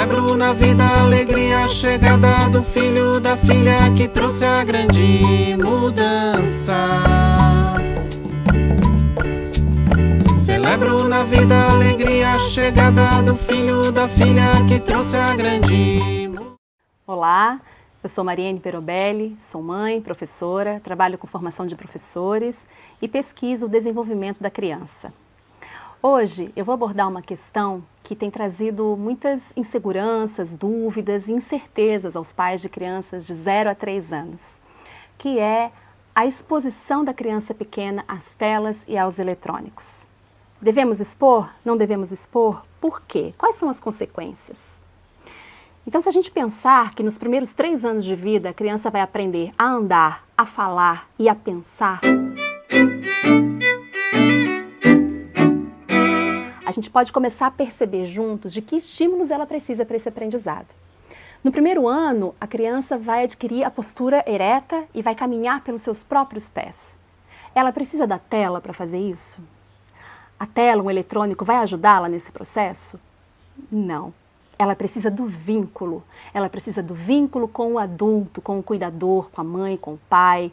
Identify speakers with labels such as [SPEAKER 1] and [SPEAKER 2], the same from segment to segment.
[SPEAKER 1] Celebro na vida a alegria, a chegada do filho, da filha que trouxe a grande mudança. Celebro na vida a alegria, a chegada do filho, da filha que trouxe a grande mudança.
[SPEAKER 2] Olá, eu sou Mariane Perobelli, sou mãe, professora, trabalho com formação de professores e pesquiso o desenvolvimento da criança. Hoje eu vou abordar uma questão que tem trazido muitas inseguranças, dúvidas e incertezas aos pais de crianças de 0 a 3 anos, que é a exposição da criança pequena às telas e aos eletrônicos. Devemos expor? Não devemos expor? Por quê? Quais são as consequências? Então, se a gente pensar que nos primeiros 3 anos de vida a criança vai aprender a andar, a falar e a pensar, a gente pode começar a perceber juntos de que estímulos ela precisa para esse aprendizado. No primeiro ano, a criança vai adquirir a postura ereta e vai caminhar pelos seus próprios pés. Ela precisa da tela para fazer isso? A tela, um eletrônico, vai ajudá-la nesse processo? Não. Ela precisa do vínculo. Ela precisa do vínculo com o adulto, com o cuidador, com a mãe, com o pai,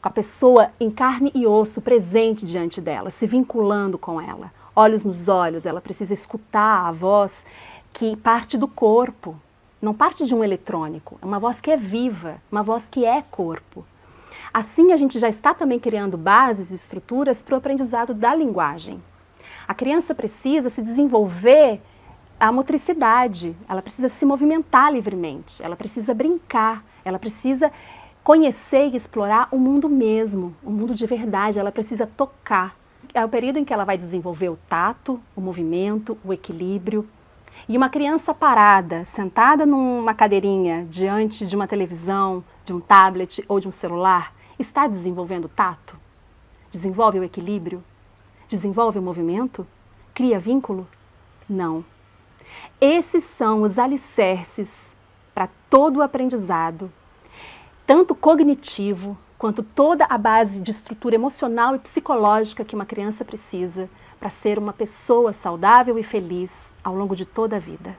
[SPEAKER 2] com a pessoa em carne e osso presente diante dela, se vinculando com ela. Olhos nos olhos, ela precisa escutar a voz que parte do corpo, não parte de um eletrônico, é uma voz que é viva, uma voz que é corpo. Assim a gente já está também criando bases e estruturas para o aprendizado da linguagem. A criança precisa se desenvolver a motricidade, ela precisa se movimentar livremente, ela precisa brincar, ela precisa conhecer e explorar o mundo mesmo, o mundo de verdade, ela precisa tocar. É o período em que ela vai desenvolver o tato, o movimento, o equilíbrio. E uma criança parada, sentada numa cadeirinha, diante de uma televisão, de um tablet ou de um celular, está desenvolvendo o tato? Desenvolve o equilíbrio? Desenvolve o movimento? Cria vínculo? Não. Esses são os alicerces para todo o aprendizado, tanto cognitivo, quanto toda a base de estrutura emocional e psicológica que uma criança precisa para ser uma pessoa saudável e feliz ao longo de toda a vida.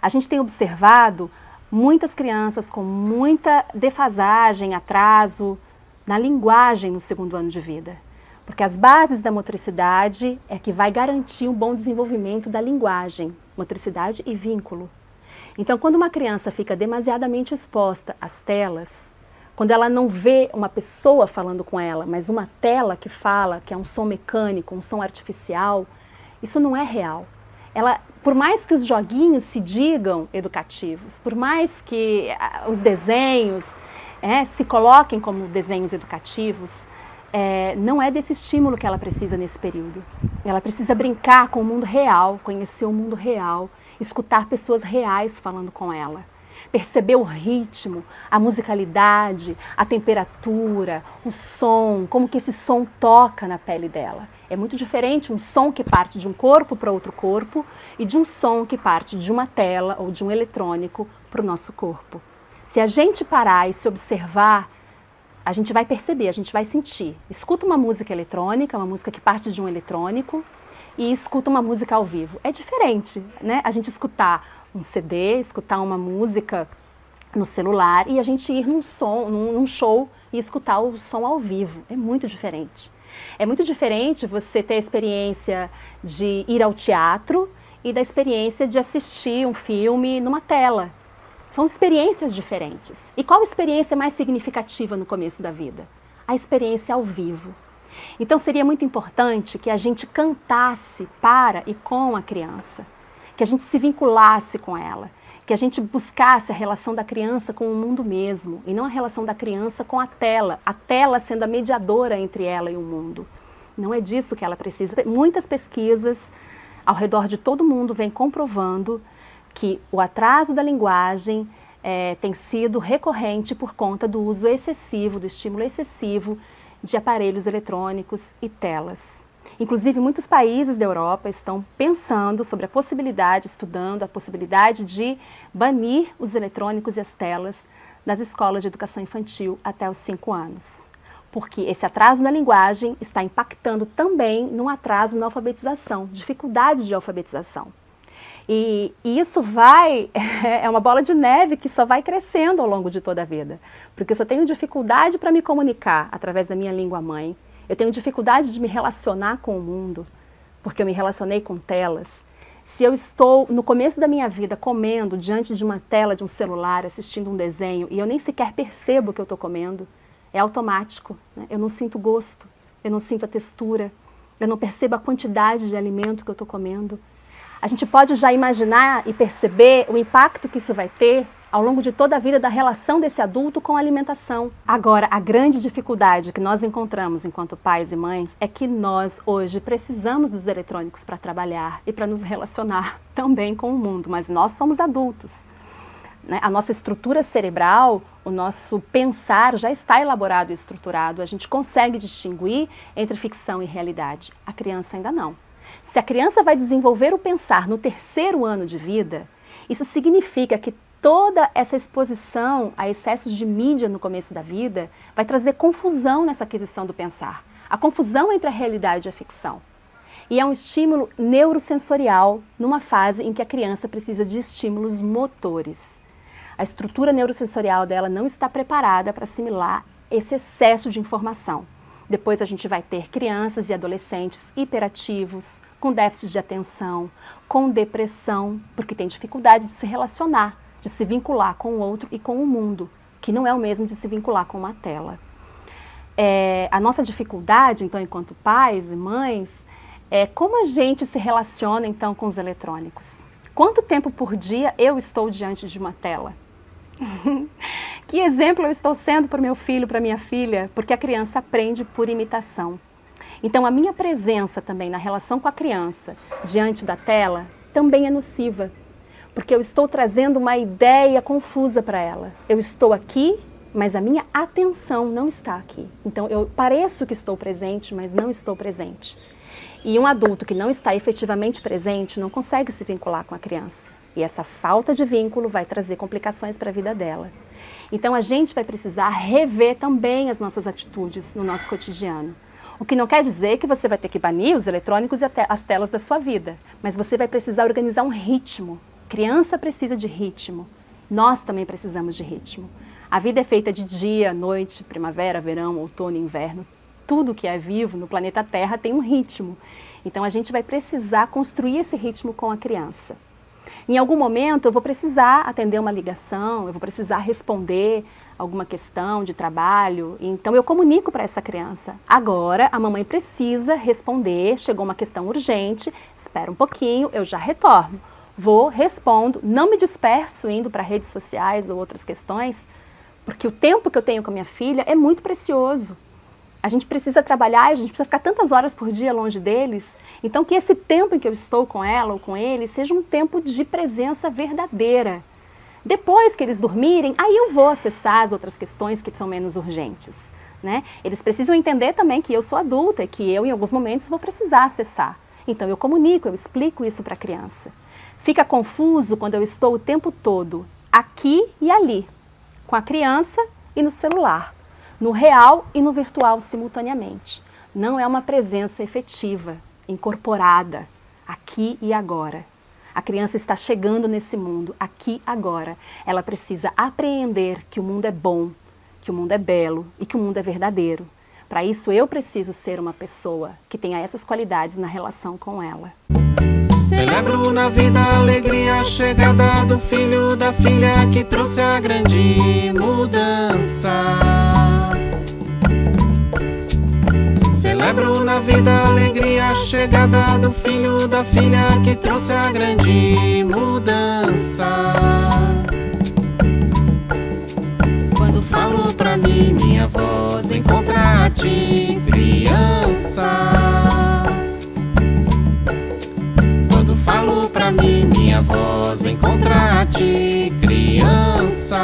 [SPEAKER 2] A gente tem observado muitas crianças com muita defasagem, atraso na linguagem no 2º ano de vida, porque as bases da motricidade é que vai garantir um bom desenvolvimento da linguagem, motricidade e vínculo. Então, quando uma criança fica demasiadamente exposta às telas, quando ela não vê uma pessoa falando com ela, mas uma tela que fala, que é um som mecânico, um som artificial, isso não é real. Ela, por mais que os joguinhos se digam educativos, por mais que os desenhos se coloquem como desenhos educativos, não é desse estímulo que ela precisa nesse período. Ela precisa brincar com o mundo real, conhecer o mundo real, escutar pessoas reais falando com ela. Perceber o ritmo, a musicalidade, a temperatura, o som, como que esse som toca na pele dela. É muito diferente um som que parte de um corpo para outro corpo e de um som que parte de uma tela ou de um eletrônico para o nosso corpo. Se a gente parar e se observar, a gente vai perceber, a gente vai sentir. Escuta uma música eletrônica, uma música que parte de um eletrônico, e escuta uma música ao vivo. É diferente, né? A gente escutar um CD, escutar uma música no celular e a gente ir num show e escutar o som ao vivo. É muito diferente. É muito diferente você ter a experiência de ir ao teatro e da experiência de assistir um filme numa tela. São experiências diferentes. E qual experiência é mais significativa no começo da vida? A experiência ao vivo. Então seria muito importante que a gente cantasse para e com a criança, que a gente se vinculasse com ela, que a gente buscasse a relação da criança com o mundo mesmo, e não a relação da criança com a tela sendo a mediadora entre ela e o mundo. Não é disso que ela precisa. Muitas pesquisas ao redor de todo mundo vêm comprovando que o atraso da linguagem tem sido recorrente por conta do uso excessivo, do estímulo excessivo de aparelhos eletrônicos e telas. Inclusive, muitos países da Europa estão pensando sobre a possibilidade, estudando a possibilidade de banir os eletrônicos e as telas das escolas de educação infantil até os 5 anos. Porque esse atraso na linguagem está impactando também no atraso na alfabetização, dificuldades de alfabetização. E isso é uma bola de neve que só vai crescendo ao longo de toda a vida. Porque se eu tenho dificuldade para me comunicar através da minha língua mãe, eu tenho dificuldade de me relacionar com o mundo, porque eu me relacionei com telas. Se eu estou no começo da minha vida comendo diante de uma tela de um celular, assistindo um desenho, e eu nem sequer percebo o que eu estou comendo, é automático, né? Eu não sinto gosto, eu não sinto a textura, eu não percebo a quantidade de alimento que eu estou comendo. A gente pode já imaginar e perceber o impacto que isso vai ter ao longo de toda a vida da relação desse adulto com a alimentação. Agora, a grande dificuldade que nós encontramos enquanto pais e mães é que nós hoje precisamos dos eletrônicos para trabalhar e para nos relacionar também com o mundo, mas nós somos adultos, né? A nossa estrutura cerebral, o nosso pensar já está elaborado e estruturado, a gente consegue distinguir entre ficção e realidade. A criança ainda não. Se a criança vai desenvolver o pensar no 3º ano de vida, isso significa que toda essa exposição a excessos de mídia no começo da vida vai trazer confusão nessa aquisição do pensar. A confusão entre a realidade e a ficção. E é um estímulo neurosensorial numa fase em que a criança precisa de estímulos motores. A estrutura neurosensorial dela não está preparada para assimilar esse excesso de informação. Depois a gente vai ter crianças e adolescentes hiperativos, com déficit de atenção, com depressão, porque tem dificuldade de se relacionar, de se vincular com o outro e com o mundo, que não é o mesmo de se vincular com uma tela. A nossa dificuldade, então, enquanto pais e mães, é como a gente se relaciona, então, com os eletrônicos. Quanto tempo por dia eu estou diante de uma tela? Que exemplo eu estou sendo para o meu filho, para minha filha? Porque a criança aprende por imitação. Então, a minha presença também na relação com a criança, diante da tela, também é nociva. Porque eu estou trazendo uma ideia confusa para ela. Eu estou aqui, mas a minha atenção não está aqui. Então, eu pareço que estou presente, mas não estou presente. E um adulto que não está efetivamente presente não consegue se vincular com a criança. E essa falta de vínculo vai trazer complicações para a vida dela. Então, a gente vai precisar rever também as nossas atitudes no nosso cotidiano. O que não quer dizer que você vai ter que banir os eletrônicos e as telas da sua vida. Mas você vai precisar organizar um ritmo. Criança precisa de ritmo. Nós também precisamos de ritmo. A vida é feita de dia, noite, primavera, verão, outono, inverno. Tudo que é vivo no planeta Terra tem um ritmo. Então a gente vai precisar construir esse ritmo com a criança. Em algum momento eu vou precisar atender uma ligação, eu vou precisar responder alguma questão de trabalho, então eu comunico para essa criança. Agora a mamãe precisa responder, chegou uma questão urgente, espera um pouquinho, eu já retorno. Vou, respondo, não me disperso indo para redes sociais ou outras questões, porque o tempo que eu tenho com a minha filha é muito precioso. A gente precisa trabalhar, a gente precisa ficar tantas horas por dia longe deles, então que esse tempo em que eu estou com ela ou com ele seja um tempo de presença verdadeira. Depois que eles dormirem, aí eu vou acessar as outras questões que são menos urgentes, né? Eles precisam entender também que eu sou adulta e que eu, em alguns momentos, vou precisar acessar. Então eu comunico, eu explico isso para a criança. Fica confuso quando eu estou o tempo todo aqui e ali, com a criança e no celular, no real e no virtual simultaneamente. Não é uma presença efetiva, incorporada, aqui e agora. A criança está chegando nesse mundo, aqui agora. Ela precisa apreender que o mundo é bom, que o mundo é belo e que o mundo é verdadeiro. Para isso eu preciso ser uma pessoa que tenha essas qualidades na relação com ela.
[SPEAKER 1] Celebro na vida a alegria, a chegada do filho, da filha que trouxe a grande mudança. Celebro na vida a alegria, a chegada do filho, da filha que trouxe a grande mudança. Quando falo pra mim, minha voz encontra a ti, criança. Quando falo pra mim, minha voz encontra a ti, criança.